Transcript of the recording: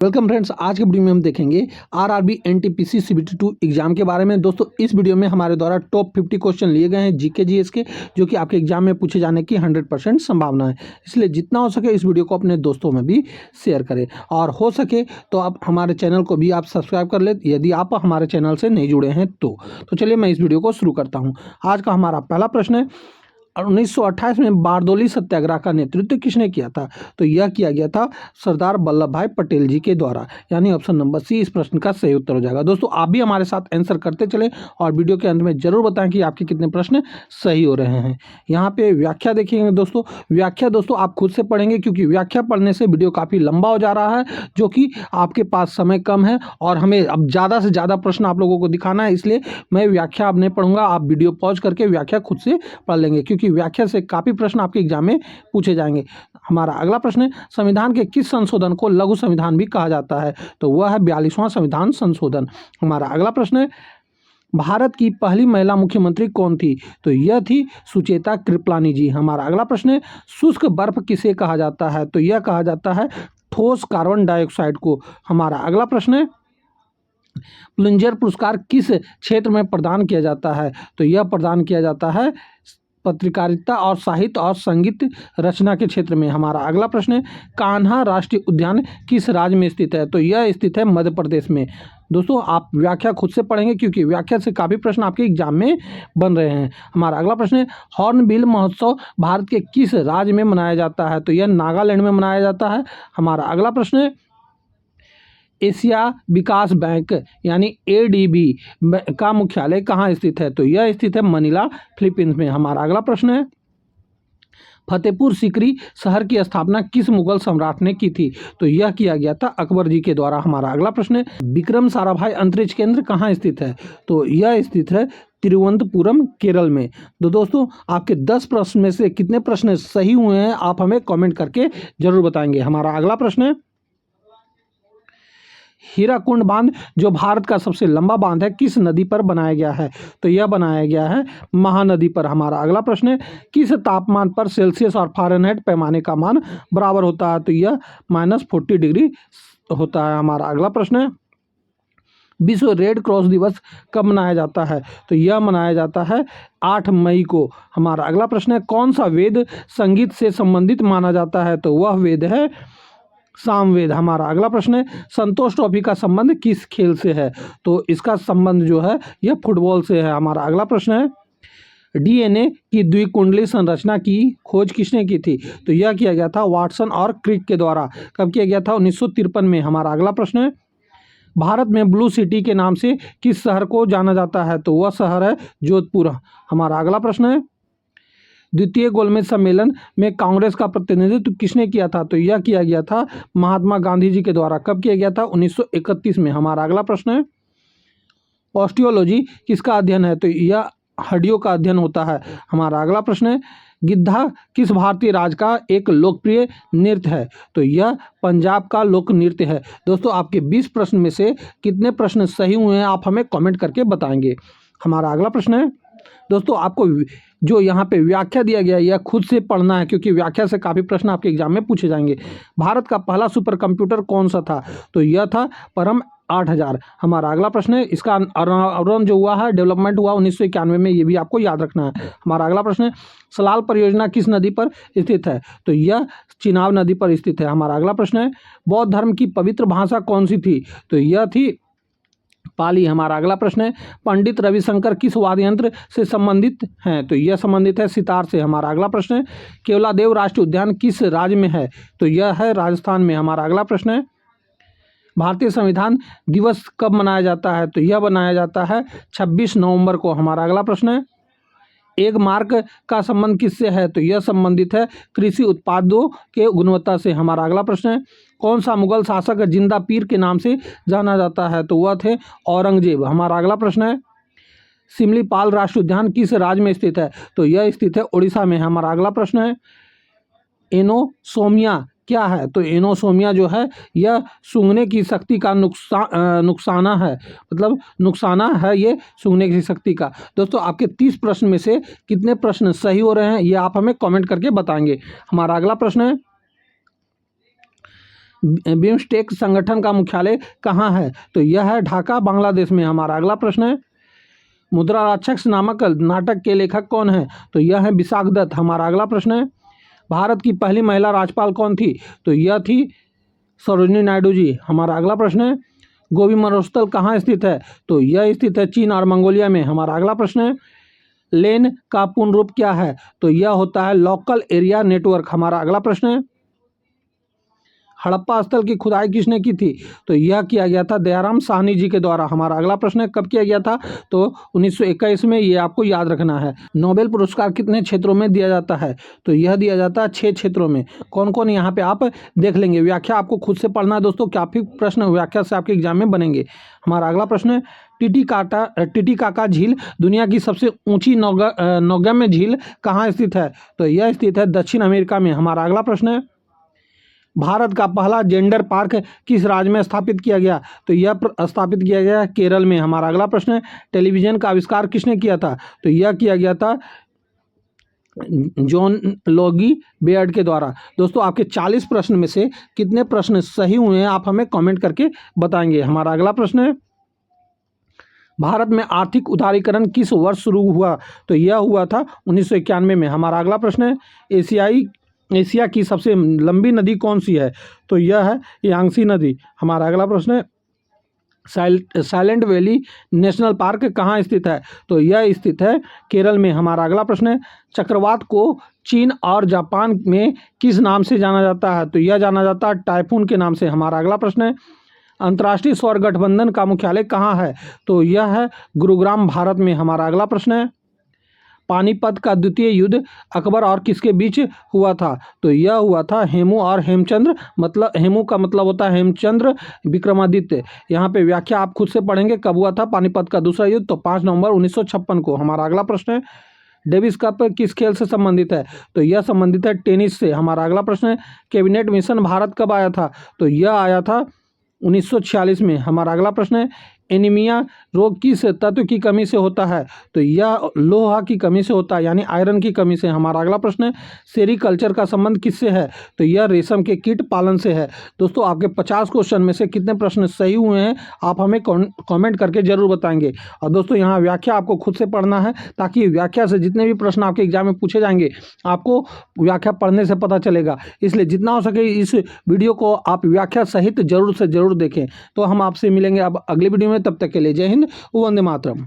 Welcome friends, आज के video में हम देखेंगे आरआरबी एनटीपीसी सीबीटी 2 एग्जाम के बारे में। दोस्तों, इस वीडियो में हमारे द्वारा टॉप 50 क्वेश्चन लिए गए हैं जीके जीएस के, जो कि आपके एग्जाम में पूछे जाने की 100% संभावना है। इसलिए जितना हो सके इस वीडियो को अपने दोस्तों में भी शेयर करें, और हो सके तो आप हमारे चैनल को भी आप सब्सक्राइब कर ले यदि आप हमारे चैनल से नहीं जुड़े हैं तो चलिए मैं इस वीडियो को शुरू करता हूँ। आज का हमारा पहला प्रश्न है, 1928 में बारदोली सत्याग्रह का नेतृत्व किसने किया था? तो यह किया गया था सरदार वल्लभ भाई पटेल जी के द्वारा, यानी ऑप्शन नंबर सी इस प्रश्न का सही उत्तर हो जाएगा। दोस्तों, आप भी हमारे साथ आंसर करते चले और वीडियो के अंत में जरूर बताएं कि आपके कितने प्रश्न सही हो रहे हैं। यहाँ पे व्याख्या देखेंगे दोस्तों। व्याख्या दोस्तों आप खुद से पढ़ेंगे, क्योंकि व्याख्या पढ़ने से वीडियो काफ़ी लंबा हो जा रहा है, जो कि आपके पास समय कम है और हमें अब ज़्यादा से ज़्यादा प्रश्न आप लोगों को दिखाना है। इसलिए मैं व्याख्या अब नहीं पढ़ूंगा, आप वीडियो पॉज करके व्याख्या खुद से पढ़ लेंगे, क्योंकि व्याख्या से काफ़ी प्रश्न आपके एग्जाम में पूछे जाएंगे। हमारा अगला प्रश्न है, संविधान के किस संशोधन को लघु संविधान भी कहा जाता है? तो वह है 42वां संविधान संशोधन। हमारा अगला प्रश्न है, भारत की पहली महिला मुख्यमंत्री कौन थी? तो यह थी सुचेता कृपलानी जी। हमारा अगला प्रश्न है, शुष्क बर्फ किसे कहा जाता है? तो यह कहा जाता है ठोस कार्बन डाइऑक्साइड को। हमारा अगला प्रश्न है, पुलित्जर पुरस्कार किस क्षेत्र में प्रदान किया जाता है? तो यह प्रदान किया जाता है पत्रकारिता और साहित्य और संगीत रचना के क्षेत्र में। हमारा अगला प्रश्न है, कान्हा राष्ट्रीय उद्यान किस राज्य में स्थित है? तो यह स्थित है मध्य प्रदेश में। दोस्तों, आप व्याख्या खुद से पढ़ेंगे, क्योंकि व्याख्या से काफ़ी प्रश्न आपके एग्जाम में बन रहे हैं। हमारा अगला प्रश्न है, हॉर्नबिल महोत्सव भारत के किस राज्य में मनाया जाता है? तो यह नागालैंड में मनाया जाता है। हमारा अगला प्रश्न है, एशिया विकास बैंक यानी एडीबी का मुख्यालय कहाँ स्थित है? तो यह स्थित है मनीला, फिलीपींस में। हमारा अगला प्रश्न है, फतेहपुर सीकरी शहर की स्थापना किस मुगल सम्राट ने की थी? तो यह किया गया था अकबर जी के द्वारा। हमारा अगला प्रश्न है, विक्रम साराभाई अंतरिक्ष केंद्र कहाँ स्थित है? तो यह स्थित है तिरुवनंतपुरम, केरल में। तो दोस्तों, आपके 10 प्रश्न में से कितने प्रश्न सही हुए हैं आप हमें कॉमेंट करके जरूर बताएंगे। हमारा अगला प्रश्न है, हीराकुंड बांध जो भारत का सबसे लंबा बांध है किस नदी पर बनाया गया है? तो यह बनाया गया है महानदी पर। हमारा अगला प्रश्न है, किस तापमान पर सेल्सियस और फ़ारेनहाइट पैमाने का मान बराबर होता है? तो यह -40 डिग्री होता है। हमारा अगला प्रश्न है, विश्व रेड क्रॉस दिवस कब मनाया जाता है? तो यह मनाया जाता है 8 मई को। हमारा अगला प्रश्न है, कौन सा वेद संगीत से संबंधित माना जाता है? तो वह वेद है सामवेद। हमारा अगला प्रश्न है, संतोष ट्रॉफी का संबंध किस खेल से है? तो इसका संबंध जो है यह फुटबॉल से है। हमारा अगला प्रश्न है, डीएनए की द्विकुंडली संरचना की खोज किसने की थी? तो यह किया गया था वाटसन और क्रिक के द्वारा। कब किया गया था? 1953 में। हमारा अगला प्रश्न है, भारत में ब्लू सिटी के नाम से किस शहर को जाना जाता है? तो वह शहर है जोधपुर। हमारा अगला प्रश्न है, द्वितीय गोलमेज सम्मेलन में कांग्रेस का प्रतिनिधित्व किसने किया था? तो यह किया गया था महात्मा गांधी जी के द्वारा। कब किया गया था? 1931 में। हमारा अगला प्रश्न है, ऑस्टियोलॉजी किसका अध्ययन है? तो यह हड्डियों का अध्ययन होता है। हमारा अगला प्रश्न है, गिद्धा किस भारतीय राज्य का एक लोकप्रिय नृत्य है? तो यह पंजाब का लोक नृत्य है। दोस्तों, आपके 20 प्रश्न में से कितने प्रश्न सही हुए हैं आप हमें कमेंट करके बताएंगे। हमारा अगला प्रश्न है, दोस्तों आपको जो यहाँ पे व्याख्या दिया गया है यह खुद से पढ़ना है, क्योंकि व्याख्या से काफ़ी प्रश्न आपके एग्जाम में पूछे जाएंगे। भारत का पहला सुपर कंप्यूटर कौन सा था? तो यह था परम 8000। हमारा अगला प्रश्न है, इसका अनावरण जो हुआ है, डेवलपमेंट हुआ 1991 में, ये भी आपको याद रखना है। हमारा अगला प्रश्न है, सलाल परियोजना किस नदी पर स्थित है? तो यह चिनाब नदी पर स्थित है। हमारा अगला प्रश्न है, बौद्ध धर्म की पवित्र भाषा कौन सी थी? तो यह थी पाली। हमारा अगला प्रश्न है, पंडित रविशंकर किस वाद्य यंत्र से संबंधित हैं? तो यह संबंधित है सितार से। हमारा अगला प्रश्न है, केवलादेव राष्ट्रीय उद्यान किस राज्य में है? तो यह है राजस्थान में। हमारा अगला प्रश्न है, भारतीय संविधान दिवस कब मनाया जाता है? तो यह मनाया जाता है 26 नवंबर को। हमारा अगला प्रश्न है, एक मार्क का संबंध किससे है? तो यह संबंधित है कृषि उत्पादों के गुणवत्ता से। हमारा अगला प्रश्न है, कौन सा मुगल शासक जिंदा पीर के नाम से जाना जाता है? तो वह थे औरंगजेब। हमारा अगला प्रश्न है, सिमलीपाल राष्ट्रीय उद्यान किस राज्य में स्थित है? तो यह स्थित है उड़ीसा में। हमारा अगला प्रश्न है, एनोसोमिया क्या है? तो एनोसोमिया जो है यह सूंघने की शक्ति का नुकसाना है, मतलब नुकसाना है ये सूंघने की शक्ति का। दोस्तों, आपके 30 प्रश्न में से कितने प्रश्न सही हो रहे हैं ये आप हमें कमेंट करके बताएंगे। हमारा अगला प्रश्न है, बिम्स्टेक संगठन का मुख्यालय कहाँ है? तो यह है ढाका, बांग्लादेश में। हमारा अगला प्रश्न है, मुद्रा राक्षस नामक नाटक के लेखक कौन है? तो यह है विशाख दत्त। हमारा अगला प्रश्न है, भारत की पहली महिला राज्यपाल कौन थी? तो यह थी सरोजिनी नायडू जी। हमारा अगला प्रश्न है, गोबी मरुस्थल कहाँ स्थित है? तो यह स्थित है चीन और मंगोलिया में। हमारा अगला प्रश्न है, लेन का पूर्ण रूप क्या है? तो यह होता है लोकल एरिया नेटवर्क। हमारा अगला प्रश्न है, हड़प्पा स्थल की खुदाई किसने की थी? तो यह किया गया था दयाराम साहनी जी के द्वारा। हमारा अगला प्रश्न है, कब किया गया था? तो 1921 में। ये आपको याद रखना है। नोबेल पुरस्कार कितने क्षेत्रों में दिया जाता है? तो यह दिया जाता है 6 क्षेत्रों में। कौन कौन यहाँ पे आप देख लेंगे। व्याख्या आपको खुद से पढ़ना है दोस्तों, काफ़ी प्रश्न व्याख्या से आपके एग्जाम में बनेंगे। हमारा अगला प्रश्न है, टिटिकाका झील दुनिया की सबसे ऊंची नौगम्य झील कहाँ स्थित है? तो यह स्थित है दक्षिण अमेरिका में। हमारा अगला प्रश्न है, भारत का पहला जेंडर पार्क किस राज्य में स्थापित किया गया? तो यह स्थापित किया गया केरल में। हमारा अगला प्रश्न है, टेलीविजन का आविष्कार किसने किया था? तो यह किया गया था जॉन लोगी बेयर्ड के द्वारा। दोस्तों आपके 40 प्रश्न में से कितने प्रश्न सही हुए हैं आप हमें कमेंट करके बताएंगे। हमारा अगला प्रश्न है, भारत में आर्थिक उदारीकरण किस वर्ष शुरू हुआ? तो यह हुआ था 1991 में। हमारा अगला प्रश्न है, एशिया की सबसे लंबी नदी कौन सी है? तो यह है यांगसी नदी। हमारा अगला प्रश्न है, साइलेंट वैली नेशनल पार्क कहाँ स्थित है? तो यह स्थित है केरल में। हमारा अगला प्रश्न है, चक्रवात को चीन और जापान में किस नाम से जाना जाता है? तो यह जाना जाता है टाइफून के नाम से। हमारा अगला प्रश्न है, अंतर्राष्ट्रीय सौर गठबंधन का मुख्यालय कहाँ है? तो यह है गुरुग्राम, भारत में। हमारा अगला प्रश्न है, पानीपत का द्वितीय युद्ध अकबर और किसके बीच हुआ था? तो यह हुआ था हेमू और हेमचंद्र। मतलब हेमू का मतलब होता है हेमचंद्र विक्रमादित्य। यहाँ पे व्याख्या आप खुद से पढ़ेंगे कब हुआ था पानीपत का दूसरा युद्ध। तो 5 नवंबर 1956 को। हमारा अगला प्रश्न है, डेविस कप किस खेल से संबंधित है? तो यह संबंधित है टेनिस से। हमारा अगला प्रश्न है, कैबिनेट मिशन भारत कब आया था? तो यह आया था 1946 में। हमारा अगला प्रश्न है, एनीमिया रोग किस तत्व की कमी से होता है? तो यह लोहा की कमी से होता है, यानी आयरन की कमी से। हमारा अगला प्रश्न है, सेरीकल्चर का संबंध किससे है? तो यह रेशम के कीट पालन से है। दोस्तों आपके 50 क्वेश्चन में से कितने प्रश्न सही हुए हैं आप हमें कमेंट करके जरूर बताएंगे। और दोस्तों यहाँ व्याख्या आपको खुद से पढ़ना है, ताकि व्याख्या से जितने भी प्रश्न आपके एग्जाम में पूछे जाएंगे आपको व्याख्या पढ़ने से पता चलेगा। इसलिए जितना हो सके इस वीडियो को आप व्याख्या सहित जरूर से जरूर देखें। तो हम आपसे मिलेंगे अब अगली वीडियो में, तब तक के लिए जय हिंद, वंदे मातरम।